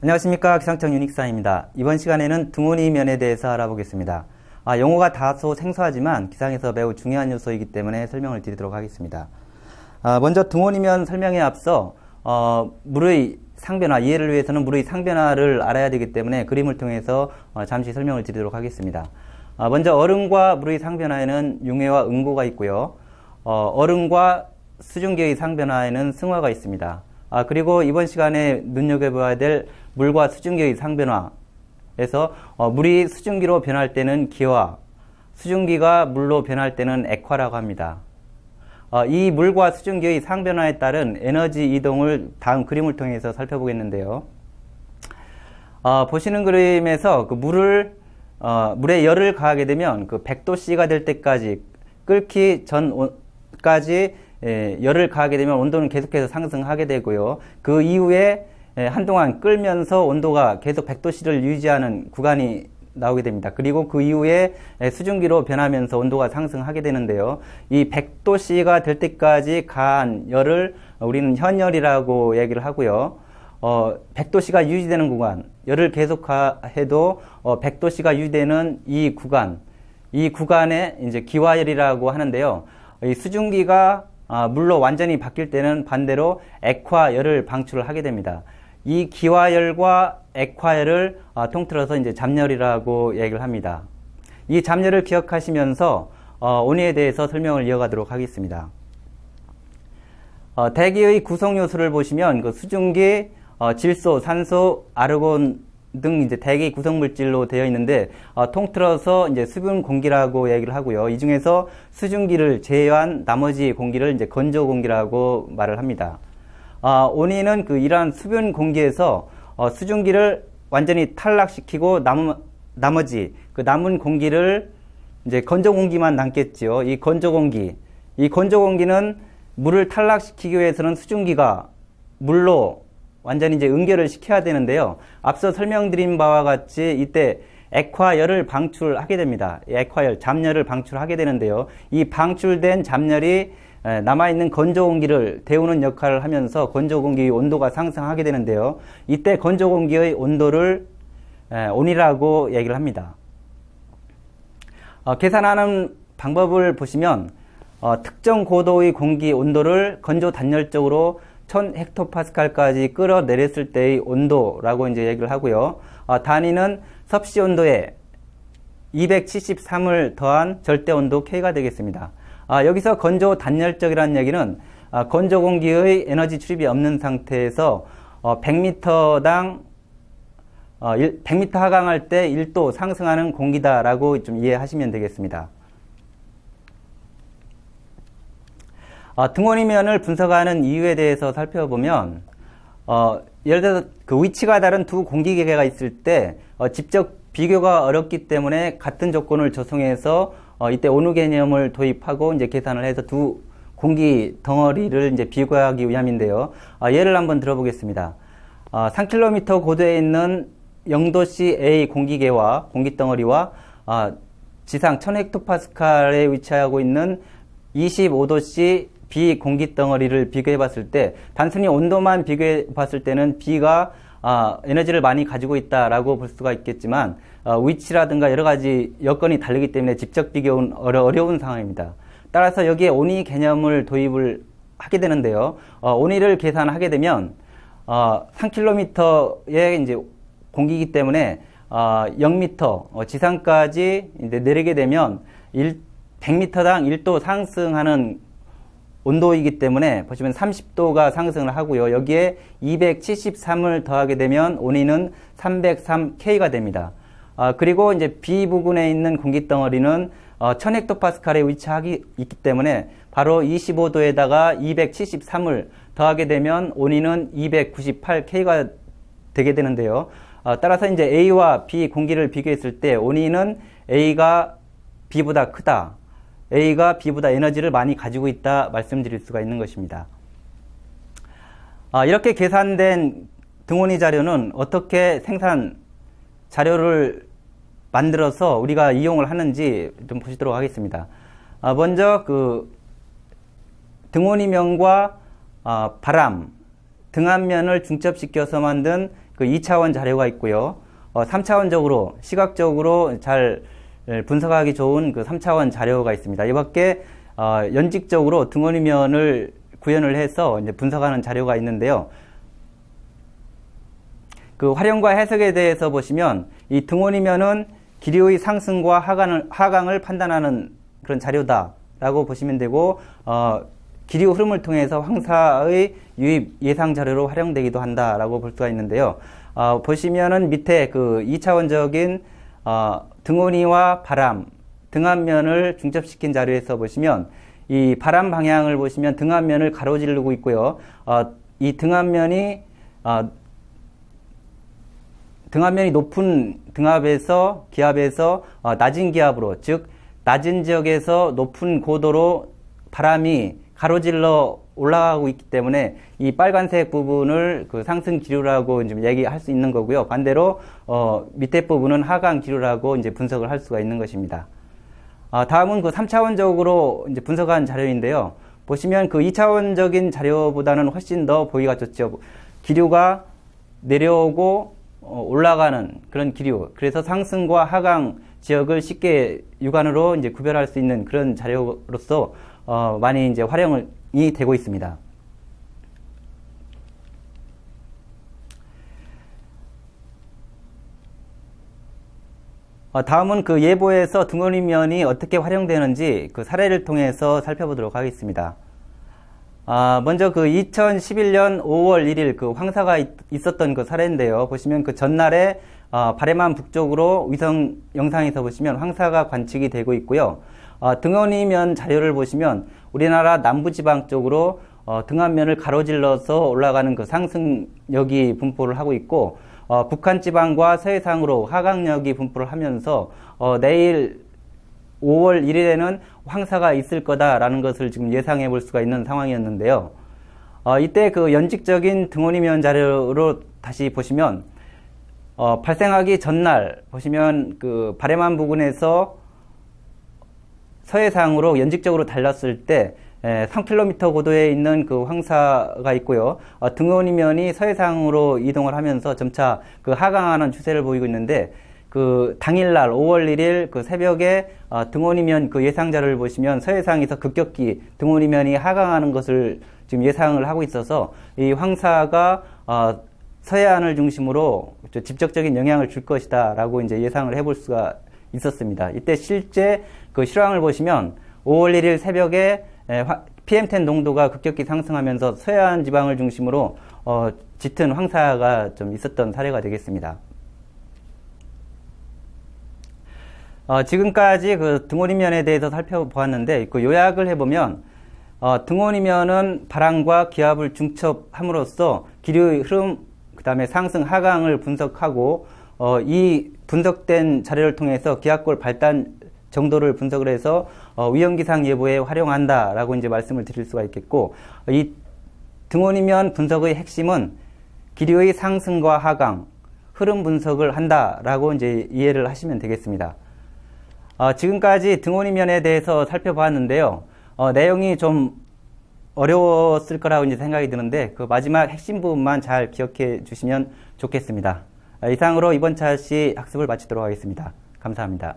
안녕하십니까, 기상청 윤익사입니다. 이번 시간에는 등온이면에 대해서 알아보겠습니다. 용어가 다소 생소하지만 기상에서 매우 중요한 요소이기 때문에 설명을 드리도록 하겠습니다. 먼저 등온이면 설명에 앞서 물의 상변화, 이해를 위해서는 물의 상변화를 알아야 되기 때문에 그림을 통해서 잠시 설명을 드리도록 하겠습니다. 먼저 얼음과 물의 상변화에는 융해와 응고가 있고요. 얼음과 수증기의 상변화에는 승화가 있습니다. 그리고 이번 시간에 눈여겨봐야 될 물과 수증기의 상변화에서 물이 수증기로 변할 때는 기화, 수증기가 물로 변할 때는 액화라고 합니다. 이 물과 수증기의 상변화에 따른 에너지 이동을 다음 그림을 통해서 살펴보겠는데요. 보시는 그림에서 그 물에 열을 가하게 되면 그 100도씨가 될 때까지 끓기 전까지 열을 가하게 되면 온도는 계속해서 상승하게 되고요. 그 이후에 한동안 끓면서 온도가 계속 100도씨를 유지하는 구간이 나오게 됩니다. 그리고 그 이후에 수증기로 변하면서 온도가 상승하게 되는데요. 이 100도씨가 될 때까지 가한 열을 우리는 현열이라고 얘기를 하고요. 100도씨가 유지되는 구간, 열을 계속 가해도 100도씨가 유지되는 이 구간에 이제 기화열이라고 하는데요. 이 수증기가 물로 완전히 바뀔 때는 반대로 액화열을 방출을 하게 됩니다. 이 기화열과 액화열을 통틀어서 이제 잡열이라고 얘기를 합니다. 이 잡열을 기억하시면서 온위에 대해서 설명을 이어가도록 하겠습니다. 대기의 구성 요소를 보시면 그 수증기, 질소, 산소, 아르곤 등 이제 대기 구성 물질로 되어 있는데 통틀어서 이제 수분 공기라고 얘기를 하고요. 이 중에서 수증기를 제외한 나머지 공기를 이제 건조 공기라고 말을 합니다. 온위는 이러한 수분 공기에서 수증기를 완전히 탈락시키고 나머지 그 남은 공기를 이제 건조 공기만 남겠지요. 이 건조 공기는 물을 탈락시키기 위해서는 수증기가 물로 완전히 이제 응결을 시켜야 되는데요. 앞서 설명드린 바와 같이 이때 액화열을 방출하게 됩니다. 액화열, 잡열을 방출하게 되는데요. 이 방출된 잡열이 남아있는 건조 공기를 데우는 역할을 하면서 건조 공기의 온도가 상승하게 되는데요. 이때 건조 공기의 온도를 온이라고 얘기를 합니다. 계산하는 방법을 보시면 특정 고도의 공기 온도를 건조 단열적으로 1000헥토파스칼까지 끌어내렸을 때의 온도라고 이제 얘기를 하고요. 단위는 섭씨 온도에 273을 더한 절대 온도 K가 되겠습니다. 여기서 건조 단열적이라는 얘기는 건조 공기의 에너지 출입이 없는 상태에서 100m당 100m 하강할 때 1도 상승하는 공기다라고 좀 이해하시면 되겠습니다. 등온이면을 분석하는 이유에 대해서 살펴보면 예를 들어서 그 위치가 다른 두 공기계가 있을 때 직접 비교가 어렵기 때문에 같은 조건을 조성해서 이때 온유 개념을 도입하고 이제 계산을 해서 두 공기 덩어리를 이제 비교하기 위함인데요. 예를 한번 들어보겠습니다. 3km 고도에 있는 0도씨 A 공기계와 공기덩어리와 지상 1000헥토파스칼에 위치하고 있는 25도씨 B 공기덩어리를 비교해 봤을 때 단순히 온도만 비교해 봤을 때는 B가 에너지를 많이 가지고 있다라고 볼 수가 있겠지만 위치라든가 여러 가지 여건이 다르기 때문에 직접 비교는 어려운 상황입니다. 따라서 여기에 온위 개념을 도입을 하게 되는데요. 온위를 계산하게 되면 3km의 이제 공기이기 때문에 0m 지상까지 이제 내리게 되면 100m당 1도 상승하는 온도이기 때문에 보시면 30도가 상승을 하고요. 여기에 273을 더하게 되면 온위는 303K가 됩니다. 그리고 이제 B 부근에 있는 공기덩어리는 1000헥토파스칼에 위치하기 있기 때문에 바로 25도에다가 273을 더하게 되면 온위는 298K가 되게 되는데요. 따라서 이제 A와 B 공기를 비교했을 때 온위는 A가 B보다 크다. A가 B보다 에너지를 많이 가지고 있다 말씀드릴 수가 있는 것입니다. 이렇게 계산된 등온이 자료는 어떻게 생산 자료를 만들어서 우리가 이용을 하는지 좀 보시도록 하겠습니다. 먼저 그 등온이면과 바람, 등압면을 중첩시켜서 만든 그 2차원 자료가 있고요. 3차원적으로 시각적으로 잘 분석하기 좋은 그 3차원 자료가 있습니다. 이 밖에 연직적으로 등원이면을 구현을 해서 이제 분석하는 자료가 있는데요. 그 활용과 해석에 대해서 보시면 이 등원이면은 기류의 상승과 하강을 판단하는 그런 자료다라고 보시면 되고, 기류 흐름을 통해서 황사의 유입 예상 자료로 활용되기도 한다라고 볼 수가 있는데요. 보시면은 밑에 그 2차원적인 등원이와 바람, 등압면을 중첩시킨 자료에서 보시면 이 바람 방향을 보시면 등압면을 가로지르고 있고요. 이 등압면이 높은 등압에서 기압에서 낮은 기압으로, 즉 낮은 지역에서 높은 고도로 바람이 가로질러 올라가고 있기 때문에 이 빨간색 부분을 그 상승 기류라고 좀 얘기할 수 있는 거고요. 반대로 밑에 부분은 하강 기류라고 이제 분석을 할 수가 있는 것입니다. 다음은 그 3차원적으로 이제 분석한 자료인데요. 보시면 그 2차원적인 자료보다는 훨씬 더 보기가 좋죠. 기류가 내려오고 올라가는 그런 기류, 그래서 상승과 하강 지역을 쉽게 육안으로 이제 구별할 수 있는 그런 자료로서 많이 이제 활용이 되고 있습니다. 다음은 그 예보에서 등원이면이 어떻게 활용되는지 그 사례를 통해서 살펴보도록 하겠습니다. 먼저 그 2011년 5월 1일 그 황사가 있었던 그 사례인데요. 보시면 그 전날에 바레만 북쪽으로 위성 영상에서 보시면 황사가 관측이 되고 있고요. 등원이면 자료를 보시면 우리나라 남부지방 쪽으로 등압면을 가로질러서 올라가는 그 상승력이 분포를 하고 있고, 북한 지방과 서해상으로 하강력이 분포를 하면서 내일 5월 1일에는 황사가 있을 거다라는 것을 지금 예상해 볼 수가 있는 상황이었는데요. 이때 그 연직적인 등원이면 자료로 다시 보시면 발생하기 전날 보시면 그 바레만 부근에서 서해상으로 연직적으로 달렸을 때 3km 고도에 있는 그 황사가 있고요. 등원이면이 서해상으로 이동을 하면서 점차 그 하강하는 추세를 보이고 있는데, 그 당일날 5월 1일 그 새벽에 등원이면 그 예상자를 보시면 서해상에서 급격히 등원이면이 하강하는 것을 지금 예상을 하고 있어서 이 황사가 서해안을 중심으로 직접적인 영향을 줄 것이다 라고 이제 예상을 해볼 수가 있었습니다. 이때 실제 그 실황을 보시면 5월 1일 새벽에 PM10 농도가 급격히 상승하면서 서해안 지방을 중심으로 짙은 황사가 좀 있었던 사례가 되겠습니다. 지금까지 그 등원이면에 대해서 살펴보았는데, 그 요약을 해보면 등원이면은 바람과 기압을 중첩함으로써 기류의 흐름, 그 다음에 상승 하강을 분석하고 이 분석된 자료를 통해서 기압골 발단 정도를 분석을 해서 위험기상 예보에 활용한다라고 이제 말씀을 드릴 수가 있겠고, 이 등원이면 분석의 핵심은 기류의 상승과 하강, 흐름 분석을 한다라고 이제 이해를 하시면 되겠습니다. 지금까지 등원이면에 대해서 살펴봤는데요. 내용이 좀 어려웠을 거라고 이제 생각이 드는데, 그 마지막 핵심 부분만 잘 기억해 주시면 좋겠습니다. 이상으로 이번 차시 학습을 마치도록 하겠습니다. 감사합니다.